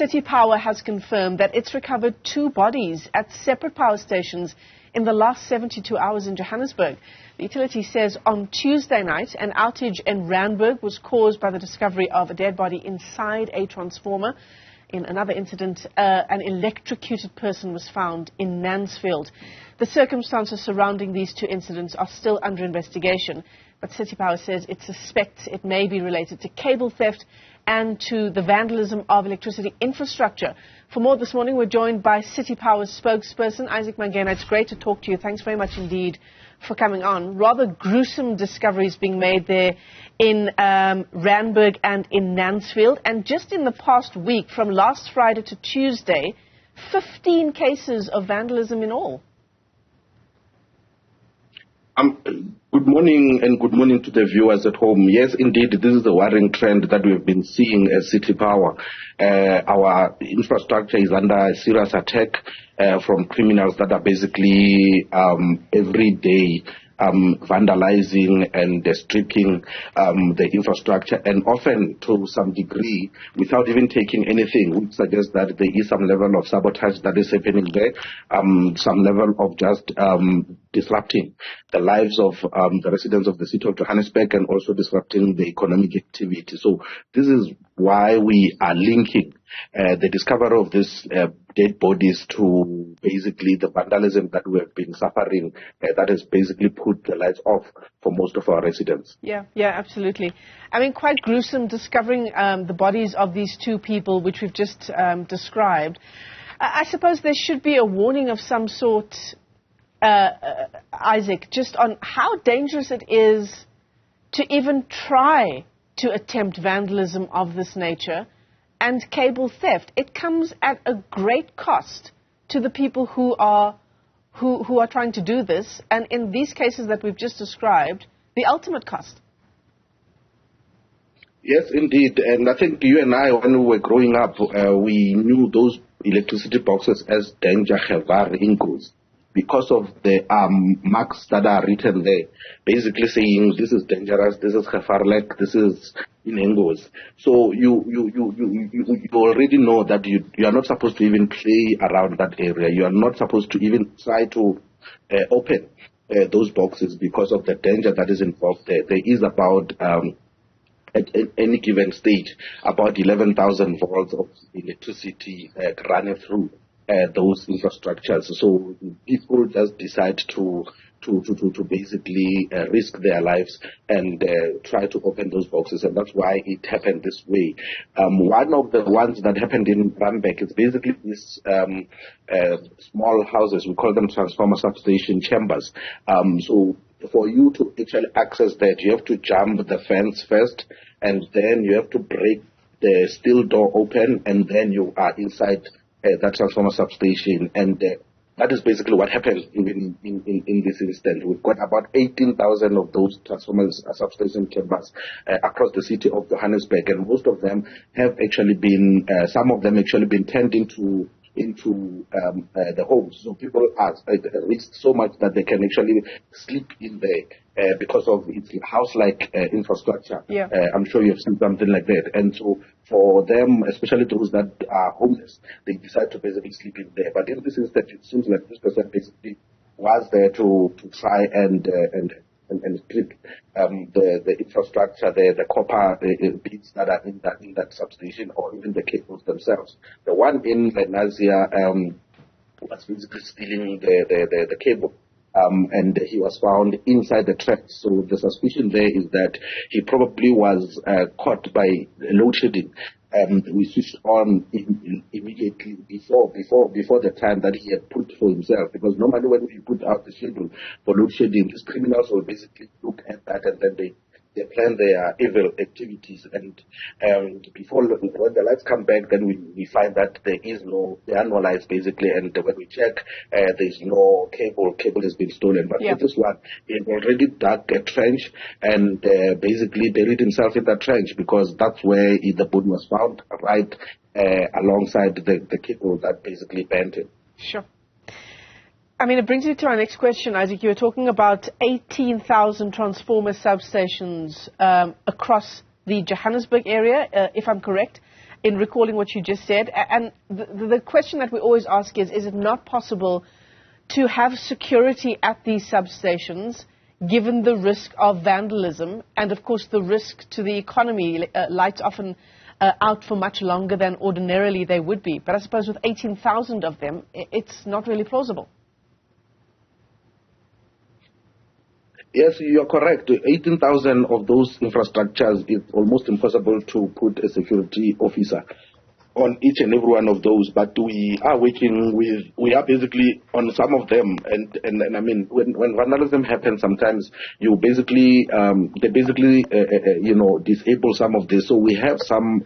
City Power has confirmed that it's recovered 2 bodies at separate power stations in the last 72 hours in Johannesburg. The utility says on Tuesday night, an outage in Randburg was caused by the discovery of a dead body inside a transformer. In another incident, an electrocuted person was found in Nancefield. The circumstances surrounding these 2 incidents are still under investigation, but City Power says it suspects it may be related to cable theft and to the vandalism of electricity infrastructure. For more this morning, we're joined by City Power's spokesperson, Mangena. It's great to talk to you. Thanks very much indeed for coming on. Rather gruesome discoveries being made there in Randburg and in Nancefield. And just in the past week, from last Friday to Tuesday, 15 cases of vandalism in all. Good morning, and good morning to the viewers at home. Yes, indeed, this is the worrying trend that we've been seeing at City Power. Our infrastructure is under serious attack from criminals that are basically every day vandalizing and stripping the infrastructure, and often to some degree without even taking anything, which suggests that there is some level of sabotage that is happening there, some level of just disrupting the lives of the residents of the city of Johannesburg and also disrupting the economic activity. So this is why we are linking the discovery of these dead bodies to basically the vandalism that we have been suffering that has basically put the lights off for most of our residents. Yeah, absolutely. I mean, quite gruesome discovering the bodies of these 2 people, which we've just described. I suppose there should be a warning of some sort, Isaac, just on how dangerous it is to even try to attempt vandalism of this nature. And cable theft, it comes at a great cost to the people who are trying to do this, and in these cases that we've just described, the ultimate cost. Yes, indeed, and I think you and I, when we were growing up, we knew those electricity boxes as danger gevaar ingoes, because of the marks that are written there, basically saying this is dangerous, this is gevaarlik, this is in Engels. So you already know that you are not supposed to even play around that area. You are not supposed to even try to open those boxes because of the danger that is involved there. There is about, at any given stage, about 11,000 volts of electricity running through those infrastructures. So people just decide to basically risk their lives and try to open those boxes, and that's why it happened this way. One of the ones that happened in Randburg is basically these small houses. We call them transformer substation chambers. So for you to actually access that, you have to jump the fence first, and then you have to break the steel door open, and then you are inside that transformer substation. And that is basically what happened in this instance. We've got about 18,000 of those transformers, substation chambers across the city of Johannesburg, and most of them have actually been, some of them actually been turned into the homes. So people are at risk so much that they can actually sleep in there because of its house-like infrastructure. Yeah. I'm sure you've seen something like that. And so for them, especially those that are homeless, they decide to basically sleep in there. But in this instance, it seems like this person basically was there to try and strip the infrastructure, the copper beads that are in that substation, or even the cables themselves. The one in Nazia was basically stealing the cable. And he was found inside the tracks. So the suspicion there is that he probably was caught by load shedding. We switched on immediately before the time that he had put for himself. Because normally when we put out the schedule for load shedding, these criminals will basically look at that, and then they plan their evil activities. And before, when the lights come back, then we find that there are no lights basically. And when we check, there's no cable has been stolen. But for this one, he had already dug a trench and basically buried himself in that trench, because that's where the body was found, right alongside the cable that basically bent him. Sure. I mean, it brings me to our next question, Isaac. You were talking about 18,000 transformer substations across the Johannesburg area, if I'm correct. in recalling what you just said. And the question that we always ask is it not possible to have security at these substations, given the risk of vandalism and, of course, the risk to the economy? Lights often out for much longer than ordinarily they would be. But I suppose with 18,000 of them, it's not really plausible. Yes, you are correct. 18,000 of those infrastructures, it's almost impossible to put a security officer on each and every one of those, but we are basically on some of them, and I mean, when vandalism happens, sometimes they basically disable some of this. So we have some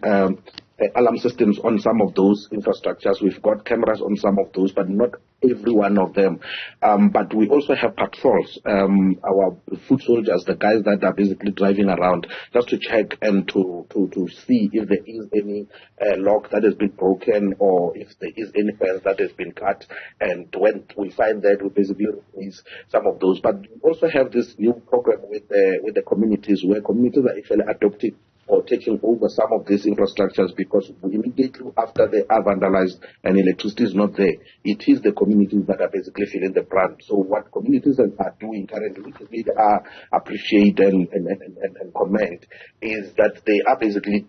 alarm systems on some of those infrastructures. We've got cameras on some of those, but not every one of them. But we also have patrols, our foot soldiers, the guys that are basically driving around just to check and to see if there is any lock that has been broken or if there is any fence that has been cut. And when we find that, we basically release some of those. But we also have this new program with the communities, where communities are actually adopting or taking over some of these infrastructures, because immediately after they are vandalized and electricity is not there, it is the communities that are basically feeling the brunt. So what communities are doing currently, which we appreciate and comment, is that they are basically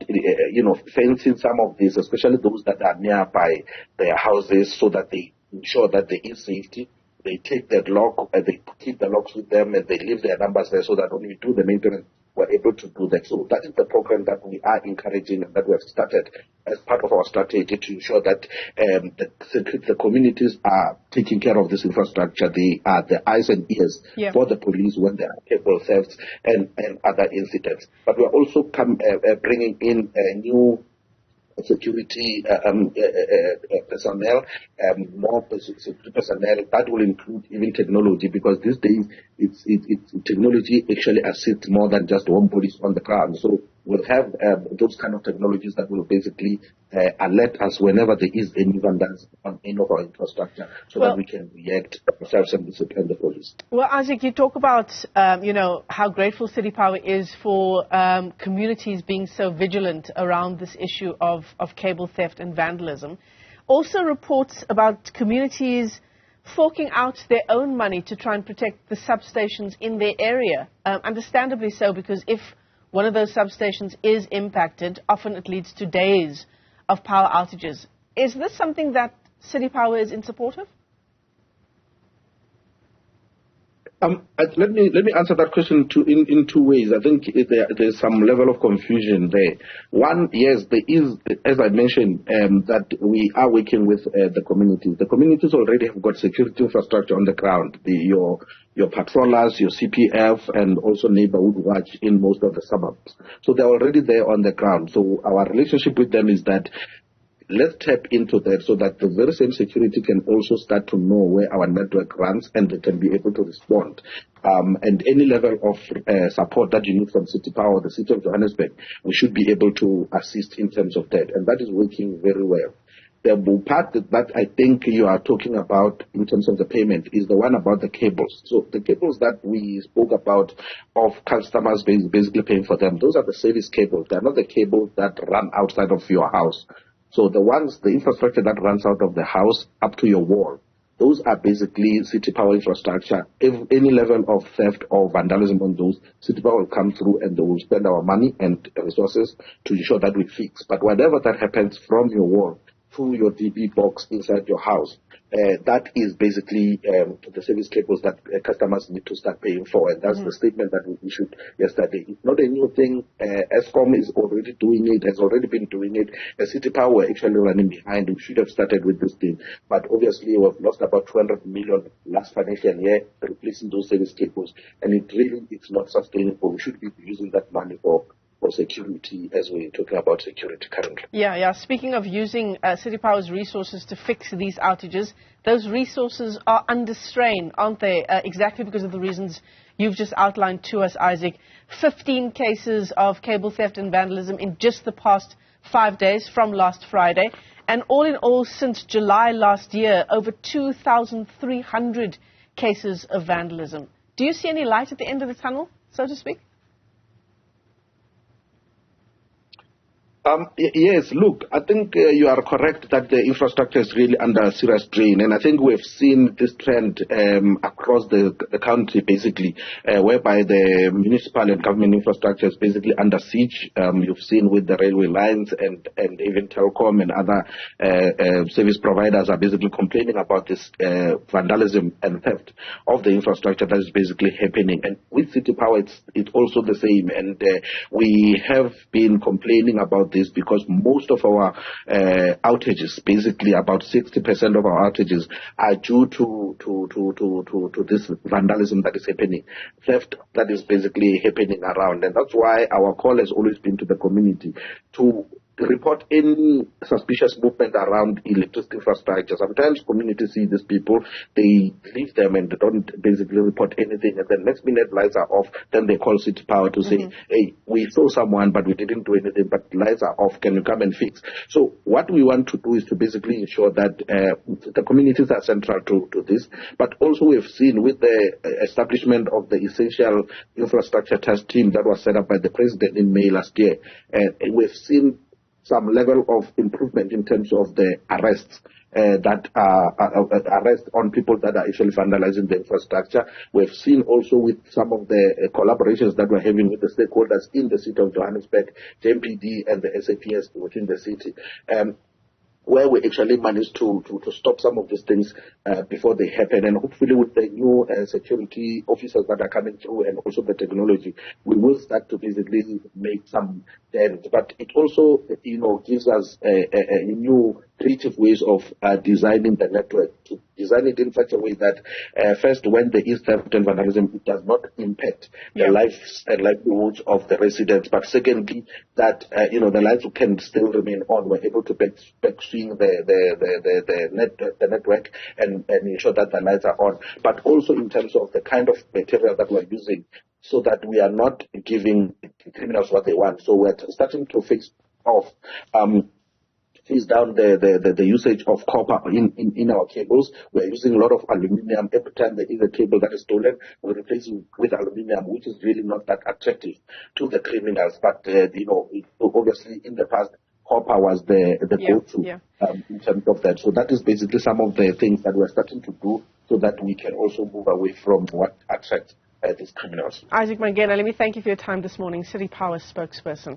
fencing some of these, especially those that are nearby their houses, so that they ensure that there is safety. They take that lock, they keep the locks with them, and they leave their numbers there, so that when we do the maintenance, we're able to do that. So that is the program that we are encouraging and that we have started as part of our strategy to ensure that the communities are taking care of this infrastructure. They are the eyes and ears for the police when there are cable thefts and other incidents. But we're also bringing in new security personnel, more security personnel. That will include even technology, because these days technology actually assists more than just one police on the ground. So we'll have those kind of technologies that will basically alert us whenever there is any vandalism on any of our infrastructure, so that we can react ourselves and the police. Well, Isaac, you talk about how grateful City Power is for communities being so vigilant around this issue of cable theft and vandalism. Also reports about communities forking out their own money to try and protect the substations in their area. Understandably so, because if one of those substations is impacted, often it leads to days of power outages. Is this something that City Power is in support of? Let me answer that question in two ways. I think there's some level of confusion there. One, yes, there is, as I mentioned, that we are working with the communities. The communities already have got security infrastructure on the ground. Your patrollers, your CPF, and also neighborhood watch in most of the suburbs. So they're already there on the ground. So our relationship with them is that let's tap into that, so that the very same security can also start to know where our network runs, and they can be able to respond. And any level of support that you need from City Power, the City of Johannesburg, we should be able to assist in terms of that. And that is working very well. The part that I think you are talking about in terms of the payment is the one about the cables. So the cables that we spoke about of customers basically paying for them, those are the service cables. They are not the cables that run outside of your house. So the infrastructure that runs out of the house up to your wall, those are basically City Power infrastructure. If any level of theft or vandalism on those, City Power will come through and they will spend our money and resources to ensure that we fix. But whatever that happens from your wall through your DB box inside your house, that is basically the service cables that customers need to start paying for. And that's the statement that we issued yesterday. It's not a new thing. Eskom is already doing it, has already been doing it. The City Power were actually running behind. We should have started with this thing. But obviously, we've lost about 200 million last financial year replacing those service cables. And it's not sustainable. We should be using that money for security, as we're talking about security currently. Yeah. Speaking of using City Power's resources to fix these outages, those resources are under strain, aren't they? Exactly because of the reasons you've just outlined to us, Isaac. 15 cases of cable theft and vandalism in just the past 5 days from last Friday. And all in all, since July last year, over 2,300 cases of vandalism. Do you see any light at the end of the tunnel, so to speak? Yes, look, I think you are correct that the infrastructure is really under serious strain, and I think we've seen this trend across the country, basically, whereby the municipal and government infrastructure is basically under siege. You've seen with the railway lines and even telecom and other service providers are basically complaining about this vandalism and theft of the infrastructure that is basically happening. And with City Power, it's also the same, and we have been complaining about this because most of our outages, basically about 60% of our outages, are due to this vandalism that is happening, theft that is basically happening around. And that's why our call has always been to the community to report any suspicious movement around electricity infrastructure. Sometimes communities see these people, they leave them and they don't basically report anything, and then next minute lights are off, then they call City Power to say, hey, we saw someone but we didn't do anything, but lights are off, can you come and fix? So what we want to do is to basically ensure that the communities are central to this, but also we've seen with the establishment of the essential infrastructure task team that was set up by the President in May last year, we've seen some level of improvement in terms of the arrests arrest on people that are actually vandalizing the infrastructure. We've seen also with some of the collaborations that we're having with the stakeholders in the city of Johannesburg, JMPD and the SAPS within the city, where we actually managed to stop some of these things before they happen. And hopefully with the new security officers that are coming through and also the technology, we will start to basically make some dent. But it also, gives us a new creative ways of designing the network, to design it in such a way that first, when there is theft and vandalism, it does not impact the lives and livelihoods of the residents. But secondly, that the lights can still remain on. We're able to backswing the network and ensure that the lights are on. But also in terms of the kind of material that we're using, so that we are not giving criminals what they want. So we're starting to phase down the usage of copper in our cables. We're using a lot of aluminium. Every time there is a cable that is stolen, we replace it with aluminium, which is really not that attractive to the criminals. But, obviously in the past, copper was the go-to in terms of that. So that is basically some of the things that we're starting to do so that we can also move away from what attracts these criminals. Isaac Mangena, let me thank you for your time this morning, City Power spokesperson.